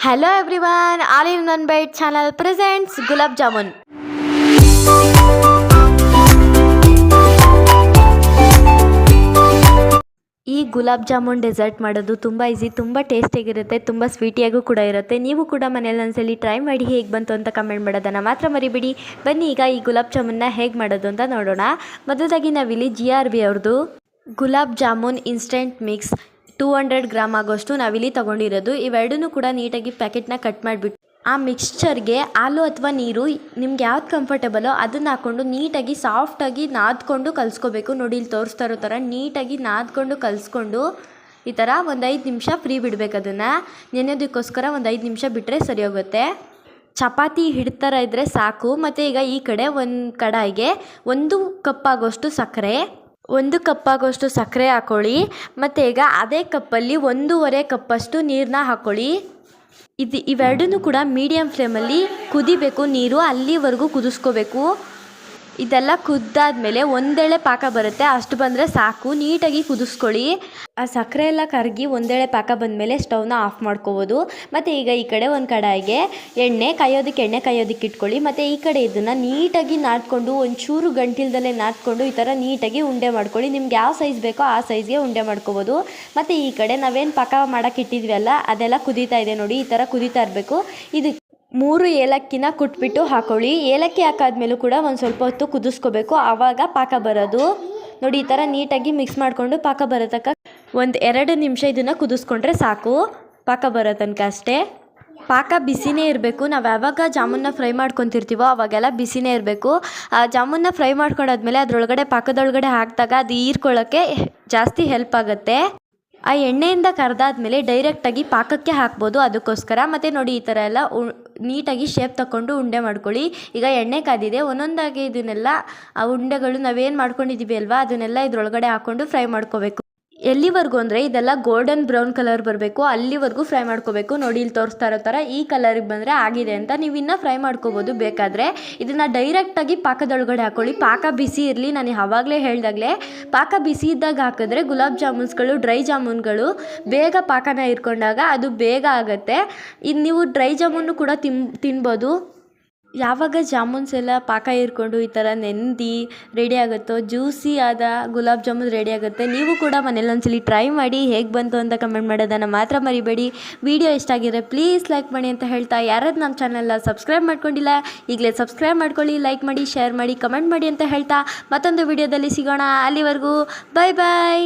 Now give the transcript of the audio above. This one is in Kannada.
Hello everyone, All in One Bite channel presents Gulab Jamun. ಈ ಗುಲಾಬ್ ಜಾಮೂನ್ ಡೆಸರ್ಟ್ ಮಾಡೋದು ತುಂಬ ಈಸಿ, ತುಂಬ ಟೇಸ್ಟಿಯಾಗಿರುತ್ತೆ, ತುಂಬ ಸ್ವೀಟಿಯಾಗೂ ಕೂಡ ಇರುತ್ತೆ. ನೀವು ಕೂಡ ಮನೇಲಿ ಒಂದ್ಸಲಿ ಟ್ರೈ ಮಾಡಿ ಹೇಗೆ ಬಂತು ಅಂತ ಕಮೆಂಟ್ ಮಾಡೋದನ್ನು ಮಾತ್ರ ಮರಿಬೇಡಿ. ಬನ್ನಿ ಈಗ ಈ ಗುಲಾಬ್ ಜಾಮೂನ್ನ ಹೇಗೆ ಮಾಡೋದು ಅಂತ ನೋಡೋಣ. ಮೊದಲಾಗಿ ನಾವಿಲ್ಲಿ GRB ಅವ್ರದ್ದು gulab jamun instant mix 200 gram ಆಗೋಷ್ಟು ನಾವಿಲ್ಲಿ ತೊಗೊಂಡಿರೋದು. ಇವೆರಡನ್ನೂ ಕೂಡ ನೀಟಾಗಿ ಪ್ಯಾಕೆಟ್ನ ಕಟ್ ಮಾಡಿಬಿಟ್ಟು ಆ ಮಿಕ್ಸ್ಚರ್ಗೆ ಹಾಲು ಅಥವಾ ನೀರು ನಿಮ್ಗೆ ಯಾವ್ದು ಕಂಫರ್ಟೇಬಲೋ ಅದನ್ನು ಹಾಕ್ಕೊಂಡು ನೀಟಾಗಿ ಸಾಫ್ಟಾಗಿ ನಾದ್ಕೊಂಡು ಕಲಿಸ್ಕೋಬೇಕು. ನೋಡಿ ಇಲ್ಲಿ ತೋರಿಸ್ತಾ ಇರೋ ಥರ ನೀಟಾಗಿ ನಾದ್ಕೊಂಡು ಕಲಿಸ್ಕೊಂಡು ಈ ಥರ ಒಂದು 5 ನಿಮಿಷ ಫ್ರೀ ಬಿಡಬೇಕು. ಅದನ್ನು ನೆನೆಯೋದಕ್ಕೋಸ್ಕರ ಒಂದು 5 ನಿಮಿಷ ಬಿಟ್ಟರೆ ಸರಿ ಹೋಗುತ್ತೆ. ಚಪಾತಿ ಹಿಟ್ಟು ಥರ ಇದ್ದರೆ ಸಾಕು. ಮತ್ತು ಈಗ ಈ ಕಡೆ ಒಂದು ಕಡಾಯಿಗೆ 1 ಕಪ್ ಆಗೋಷ್ಟು ಸಕ್ಕರೆ, 1 ಕಪ್ ಆಗೋಷ್ಟು ಸಕ್ಕರೆ ಹಾಕ್ಕೊಳ್ಳಿ. ಮತ್ತು ಈಗ ಅದೇ ಕಪ್ಪಲ್ಲಿ 1.5 ಕಪ್ಪಷ್ಟು ನೀರನ್ನ ಹಾಕ್ಕೊಳ್ಳಿ. ಇವೆರಡನ್ನೂ ಕೂಡ ಮೀಡಿಯಮ್ ಫ್ಲೇಮಲ್ಲಿ ಕುದಿಬೇಕು. ನೀರು ಅಲ್ಲಿವರೆಗೂ ಕುದಿಸ್ಕೋಬೇಕು. ಇದೆಲ್ಲ ಕುದ್ದಾದ್ಮೇಲೆ ಒಂದೆಳೆ ಪಾಕ ಬರುತ್ತೆ, ಅಷ್ಟು ಬಂದರೆ ಸಾಕು. ನೀಟಾಗಿ ಕುದಿಸ್ಕೊಳ್ಳಿ. ಆ ಸಕ್ಕರೆ ಎಲ್ಲ ಕರಗಿ ಒಂದೆಳೆ ಪಾಕ ಬಂದಮೇಲೆ ಸ್ಟವ್ನ ಆಫ್ ಮಾಡ್ಕೋಬೋದು. ಮತ್ತು ಈಗ ಈ ಕಡೆ ಒಂದು ಕಡಾಯಿಗೆ ಎಣ್ಣೆ ಕಾಯೋದಕ್ಕೆ ಇಟ್ಕೊಳ್ಳಿ. ಮತ್ತು ಈ ಕಡೆ ಇದನ್ನು ನೀಟಾಗಿ ನಾದ್ಕೊಂಡು ಒಂಚೂರು ಗಂಟಿಲ್ದಲ್ಲೇ ನಾದ್ಕೊಂಡು ಈ ಥರ ನೀಟಾಗಿ ಉಂಡೆ ಮಾಡ್ಕೊಳ್ಳಿ. ನಿಮ್ಗೆ ಯಾವ ಸೈಜ್ ಬೇಕೋ ಆ ಸೈಜ್ಗೆ ಉಂಡೆ ಮಾಡ್ಕೋಬೋದು. ಮತ್ತು ಈ ಕಡೆ ನಾವೇನು ಪಾಕ ಮಾಡೋಕ್ಕೆ ಇಟ್ಟಿದ್ವಲ್ಲ ಅದೆಲ್ಲ ಕುದೀತಾ ಇದೆ ನೋಡಿ, ಈ ಥರ ಕುದೀತಾ ಇರಬೇಕು. ಇದು 3 ಏಲಕ್ಕಿನ ಕುಟ್ಬಿಟ್ಟು ಹಾಕೊಳ್ಳಿ. ಏಲಕ್ಕಿ ಹಾಕಾದ್ಮೇಲೂ ಕೂಡ ಒಂದು ಸ್ವಲ್ಪ ಹೊತ್ತು ಕುದಿಸ್ಕೋಬೇಕು, ಆವಾಗ ಪಾಕ ಬರೋದು. ನೋಡಿ ಈ ಥರ ನೀಟಾಗಿ ಮಿಕ್ಸ್ ಮಾಡಿಕೊಂಡು ಪಾಕ ಬರೋ ತನಕ 1-2 ನಿಮಿಷ ಇದನ್ನು ಕುದಿಸ್ಕೊಂಡ್ರೆ ಸಾಕು. ಪಾಕ ಬರೋ ತನಕ ಅಷ್ಟೇ. ಪಾಕ ಬಿಸಿನೇ ಇರಬೇಕು. ನಾವು ಯಾವಾಗ ಜಾಮೂನ್ನ ಫ್ರೈ ಮಾಡ್ಕೊತಿರ್ತೀವೋ ಅವಾಗೆಲ್ಲ ಬಿಸಿನೇ ಇರಬೇಕು. ಆ ಜಾಮೂನ್ನ ಫ್ರೈ ಮಾಡ್ಕೊಂಡಾದ್ಮೇಲೆ ಅದರೊಳಗಡೆ ಪಾಕದೊಳಗಡೆ ಹಾಕಿದಾಗ ಅದು ಹೀರ್ಕೊಳ್ಳೋಕ್ಕೆ ಜಾಸ್ತಿ ಹೆಲ್ಪ್ ಆಗುತ್ತೆ. ಆ ಎಣ್ಣೆಯಿಂದ ಕರೆದಾದ್ಮೇಲೆ ಡೈರೆಕ್ಟಾಗಿ ಪಾಕಕ್ಕೆ ಹಾಕ್ಬೋದು, ಅದಕ್ಕೋಸ್ಕರ. ಮತ್ತು ನೋಡಿ ಈ ಥರ ಎಲ್ಲ ನೀಟಾಗಿ ಶೇಪ್ ತಗೊಂಡು ಉಂಡೆ ಮಾಡ್ಕೊಳ್ಳಿ. ಈಗ ಎಣ್ಣೆ ಕಾದಿದೆ, ಒಂದೊಂದಾಗಿ ಇದನ್ನೆಲ್ಲ ಆ ಉಂಡೆಗಳು ನಾವೇನು ಮಾಡ್ಕೊಂಡಿದ್ದೀವಿ ಅಲ್ವಾ ಅದನ್ನೆಲ್ಲ ಇದ್ರೊಳಗಡೆ ಹಾಕ್ಕೊಂಡು ಫ್ರೈ ಮಾಡ್ಕೋಬೇಕು. ಎಲ್ಲಿವರೆಗೂ ಅಂದರೆ ಇದೆಲ್ಲ ಗೋಲ್ಡನ್ ಬ್ರೌನ್ ಕಲರ್ ಬರಬೇಕು, ಅಲ್ಲಿವರೆಗೂ ಫ್ರೈ ಮಾಡ್ಕೋಬೇಕು. ನೋಡಿ ಇಲ್ಲಿ ತೋರಿಸ್ತಾ ಇರೋ ಥರ ಈ ಕಲರಿಗೆ ಬಂದರೆ ಆಗಿದೆ ಅಂತ. ನೀವು ಇನ್ನೂ ಫ್ರೈ ಮಾಡ್ಕೋಬೋದು ಬೇಕಾದರೆ. ಇದನ್ನು ಡೈರೆಕ್ಟಾಗಿ ಪಾಕದೊಳಗಡೆ ಹಾಕ್ಕೊಳ್ಳಿ. ಪಾಕ ಬಿಸಿ ಇರಲಿ. ನಾನು ಆವಾಗಲೇ ಹೇಳ್ದಾಗಲೇ ಪಾಕ ಬಿಸಿ ಇದ್ದಾಗ ಹಾಕಿದ್ರೆ ಗುಲಾಬ್ ಜಾಮೂನ್ಸ್ಗಳು, ಡ್ರೈ ಜಾಮೂನ್ಗಳು ಬೇಗ ಪಾಕನ ಇಟ್ಕೊಂಡಾಗ ಅದು ಬೇಗ ಆಗುತ್ತೆ. ಇನ್ನು ನೀವು ಡ್ರೈ ಜಾಮೂನು ಕೂಡ ತಿನ್ಬೋದು. ಯಾವಾಗ ಜಾಮೂನ್ಸ್ ಎಲ್ಲ ಪಾಕ ಹೀರ್ಕೊಂಡು ಈ ಥರ ನೆಂದಿ ರೆಡಿ ಆಗುತ್ತೋ, ಜ್ಯೂಸಿ ಆದ ಗುಲಾಬ್ ಜಾಮೂನ್ ರೆಡಿ ಆಗುತ್ತೆ. ನೀವು ಕೂಡ ಮನೇಲಿ ಒಂದ್ಸಲಿ ಟ್ರೈ ಮಾಡಿ ಹೇಗೆ ಬಂತು ಅಂತ ಕಮೆಂಟ್ ಮಾಡೋದನ್ನು ಮಾತ್ರ ಮರಿಬೇಡಿ. ವಿಡಿಯೋ ಇಷ್ಟ ಆಗಿದ್ರೆ ಪ್ಲೀಸ್ ಲೈಕ್ ಮಾಡಿ ಅಂತ ಹೇಳ್ತಾ, ಯಾರಾದ್ರು ನಮ್ಮ ಚಾನಲ್ನ ಸಬ್ಸ್ಕ್ರೈಬ್ ಮಾಡ್ಕೊಂಡಿಲ್ಲ ಈಗಲೇ ಸಬ್ಸ್ಕ್ರೈಬ್ ಮಾಡ್ಕೊಳ್ಳಿ, ಲೈಕ್ ಮಾಡಿ, ಶೇರ್ ಮಾಡಿ, ಕಮೆಂಟ್ ಮಾಡಿ ಅಂತ ಹೇಳ್ತಾ ಮತ್ತೊಂದು ವಿಡಿಯೋದಲ್ಲಿ ಸಿಗೋಣ. ಅಲ್ಲಿವರೆಗೂ ಬಾಯ್ ಬಾಯ್.